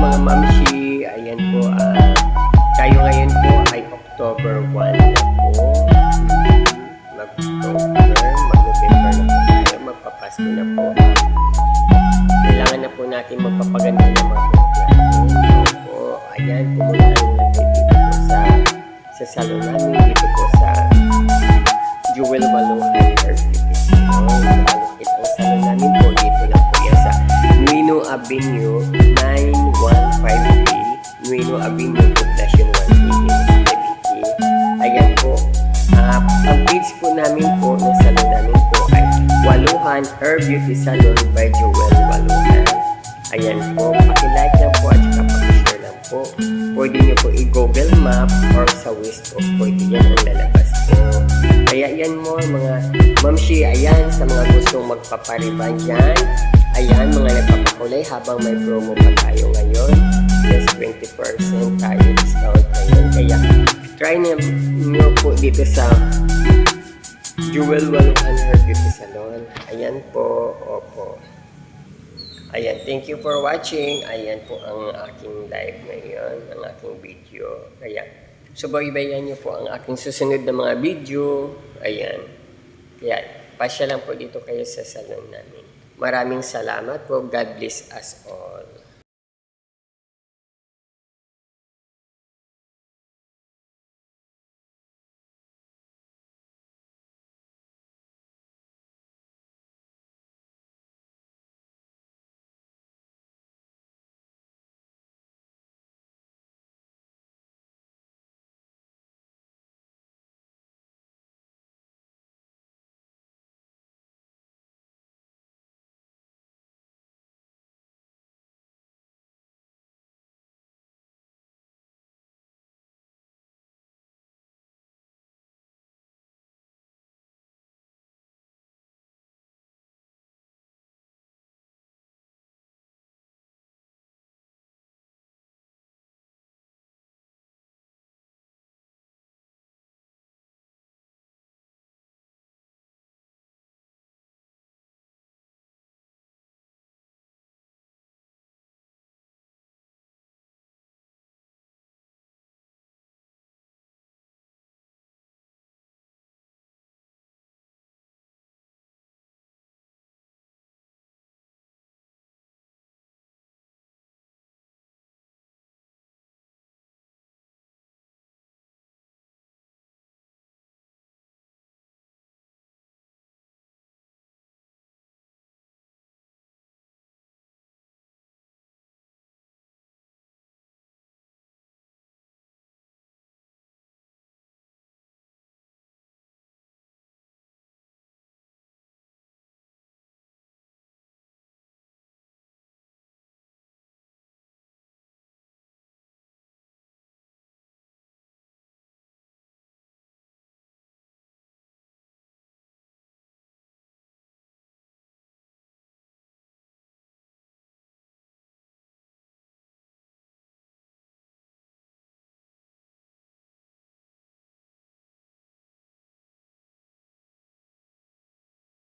mga mamshi. Ayan po, tayo ngayon po ay October 1 na po. Mag-October, mag-November na po tayo, magpapasko na po. Kailangan na po natin magpapaganda ng mga buhok natin. Po, ayan, pumunta rin natin dito po sa salon namin, dito po sa Jewel Waluhan Hair Beauty Salon. Malapit ang salon namin po, dito lang po yan sa Nuino Avenue 9153, Nuino Avenue, Poblacion 180, Cavite. Ayan po, ang page po namin po ng salon namin po ay Waluhan Hair Beauty Salon by Jewel Waluhan. Ayan po, paki-like lang po at saka paki-share lang po. Pwede nyo po i-google map or sa Wish po, pwede yan ang lalabas po. Kaya yan mo mga mamshi, ayan, sa mga gustong magpapariban dyan, ayan, mga nagpapakulay habang may promo pa tayo ngayon. Yes, 20% tayo discount ngayon. Kaya try nyo po dito sa Jewel Waluhan Hair Beauty Salon. Ayan po, opo. Ayan, thank you for watching. Ayan po ang aking live ngayon, ang aking video. Kaya, subaybayan niyo po ang aking susunod na mga video. Ayan. Kaya, pasya lang po dito kayo sa salon namin. Maraming salamat po. God bless us all.